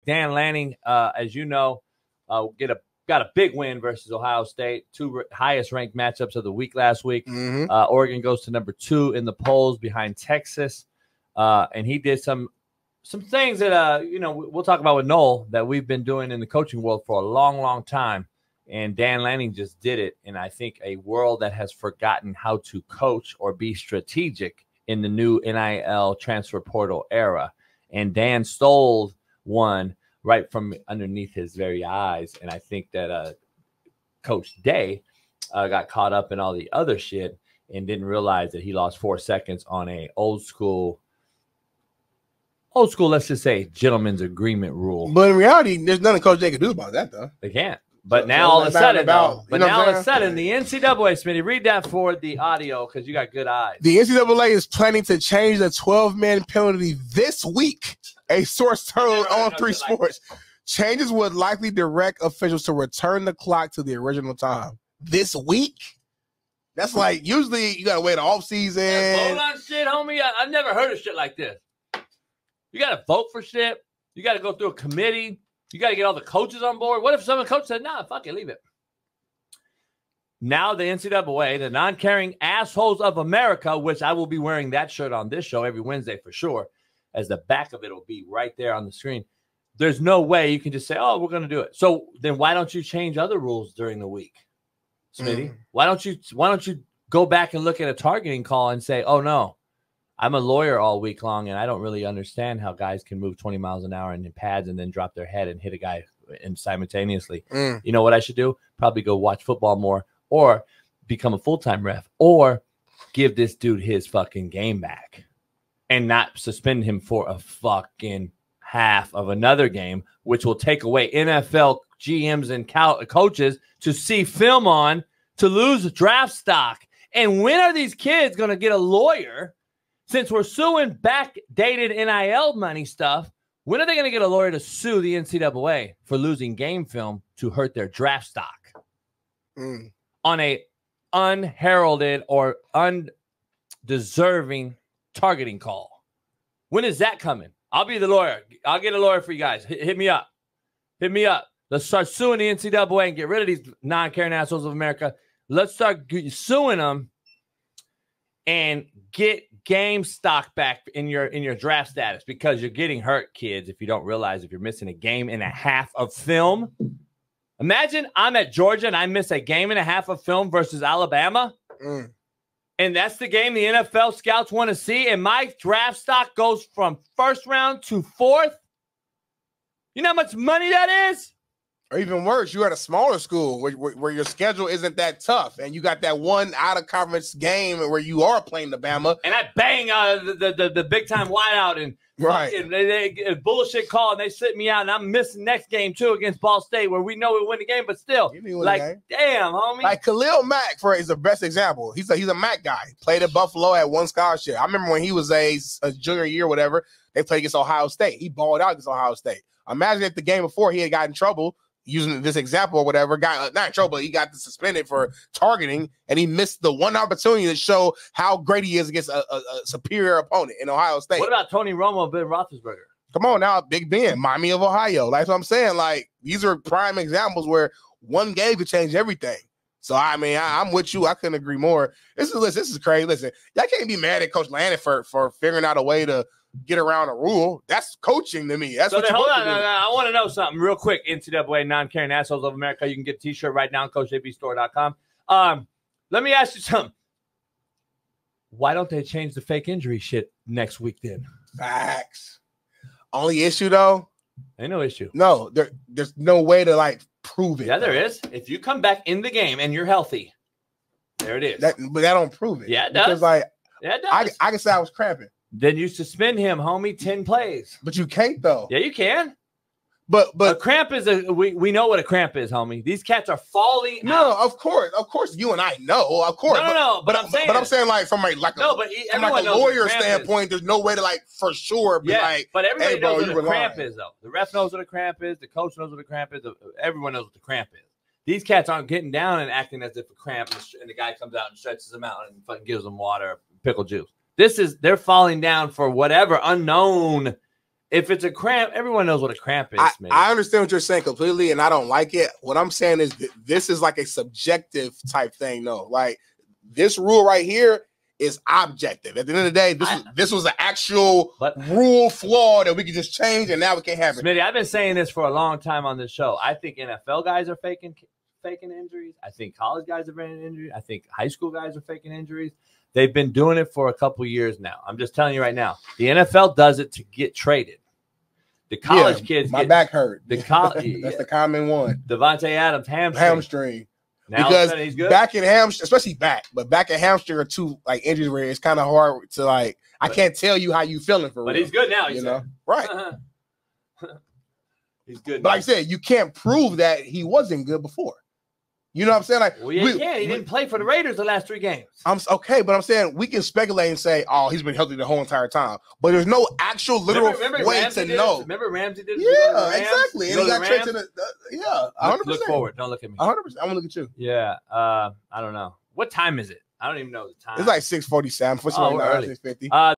Dan Lanning, as you know, got a big win versus Ohio State, two highest ranked matchups of the week last week. Oregon goes to number 2 in the polls behind Texas, and he did some things that we'll talk about with Noel that we've been doing in the coaching world for a long time. And Dan Lanning just did it in, I think, a world that has forgotten how to coach or be strategic in the new NIL transfer portal era. And Dan stole one right from underneath his very eyes. And I think that Coach Day got caught up in all the other shit and didn't realize that he lost 4 seconds on a old school, let's just say, gentleman's agreement rule. But in reality, there's nothing Coach Day can do about that, though. They can't. But now all of a sudden, the NCAA, Smitty, read that for the audio because you got good eyes. The NCAA is planning to change the 12-man penalty this week. A source told on 3 Sports. Changes would likely direct officials to return the clock to the original time. This week? That's like, usually you got to wait the offseason. Vote on shit, homie. I've never heard of shit like this. You got to vote for shit. You got to go through a committee. You got to get all the coaches on board. What if some of the coaches said, nah, fuck it, leave it? Now the NCAA, the non-caring assholes of America, which I will be wearing that shirt on this show every Wednesday for sure, as the back of it will be right there on the screen. There's no way you can just say, oh, we're going to do it. So then why don't you change other rules during the week, Smitty? Why don't you go back and look at a targeting call and say, oh, no, I'm a lawyer all week long, and I don't really understand how guys can move 20 miles an hour in pads and then drop their head and hit a guy simultaneously. You know what I should do? Probably go watch football more or become a full-time ref or give this dude his fucking game back and not suspend him for a fucking half of another game, which will take away NFL GMs and coaches to see film on to lose draft stock. And when are these kids going to get a lawyer? Since we're suing backdated NIL money stuff, when are they going to get a lawyer to sue the NCAA for losing game film to hurt their draft stock on a unheralded or undeserving targeting call? When is that coming? I'll be the lawyer. I'll get a lawyer for you guys. Hit me up. Hit me up. Let's start suing the NCAA and get rid of these non-caring assholes of America. Let's start suing them and get game stock back in your draft status, because you're getting hurt, kids, if you don't realize if you're missing a game and a half of film. Imagine I'm at Georgia and I miss a game and a half of film versus Alabama. And that's the game the NFL scouts want to see. And my draft stock goes from 1st round to 4th. You know how much money that is? Or even worse, you're at a smaller school where your schedule isn't that tough, and you got that one out-of-conference game where you are playing the Bama. And I bang the big-time wideout and they bullshit call, and they sit me out, and I'm missing next game, too, against Ball State, where we know we win the game, but still, damn, homie. Like Khalil Mack is the best example. He's a Mack guy. Played at Buffalo, had 1 scholarship. I remember when he was a junior year or whatever, they played against Ohio State. He balled out against Ohio State. Imagine if the game before he had got in trouble, using this example or whatever, got not in trouble, he got suspended for targeting, and he missed the one opportunity to show how great he is against a superior opponent in Ohio State. What about Tony Romo and Ben Roethlisberger? Come on now, Big Ben, Miami of Ohio. That's what I'm saying. Like, these are prime examples where one game could change everything. So, I mean, I'm with you. I couldn't agree more. This is crazy. Listen, y'all can't be mad at Coach Lanning for figuring out a way to get around a rule. That's coaching to me. That's so what hold on. I want to know something real quick. NCAA non-caring assholes of America. You can get a t-shirt right now on CoachJBStore.com. Let me ask you something. Why don't they change the fake injury shit next week then? Facts. Only issue though? Ain't no issue. No, there's no way to prove it. Yeah, there is. If you come back in the game and you're healthy, there it is. But that don't prove it. Yeah, it does. Because it does. I can say I was cramping. Then you suspend him, homie, 10 plays. But you can't, though. Yeah, you can. But a cramp is we know what a cramp is, homie. These cats are falling out. No, of course, you and I know, of course. No, but I'm saying like from a lawyer standpoint, there's no way to for sure be but everybody knows what a cramp is, though. The ref knows what a cramp is. The coach knows what a cramp is. Everyone knows what the cramp is. These cats aren't getting down and acting as if a cramp, and the guy comes out and stretches them out and fucking gives them water, pickle juice. They're falling down for whatever unknown If it's a cramp, everyone knows what a cramp is. I understand what you're saying completely, and I don't like it. What I'm saying is that this is like a subjective type thing. No, like this rule right here is objective. At the end of the day, this was an actual rule flaw that we could just change, and now we can't have it. Smitty, I've been saying this for a long time on this show. I think NFL guys are faking injuries. I think college guys are faking injuries. I think high school guys are faking injuries. They've been doing it for a couple years now. I'm just telling you right now. The NFL does it to get traded. The college kids. My back hurt. The college. That's the common one. Devontae Adams hamstring. Now because he's good. Back in hamstring, especially back, but back and hamstring are two like injuries where it's kind of hard to like. I can't tell you how you feeling for real. But he's good now. You know, right? He's good. But like I said, you can't prove that he wasn't good before. You know what I'm saying? Like, well, he didn't play for the Raiders the last 3 games. I'm okay, but I'm saying we can speculate and say, "Oh, he's been healthy the whole entire time," but there's no actual literal way to know. Remember Ramsey did it? Yeah, exactly. And he got traded to the 100%. Look forward. Don't look at me. 100%. I'm gonna look at you. Yeah. I don't know. What time is it? I don't even know the time. It's like 6:47. For some reason, 6:50.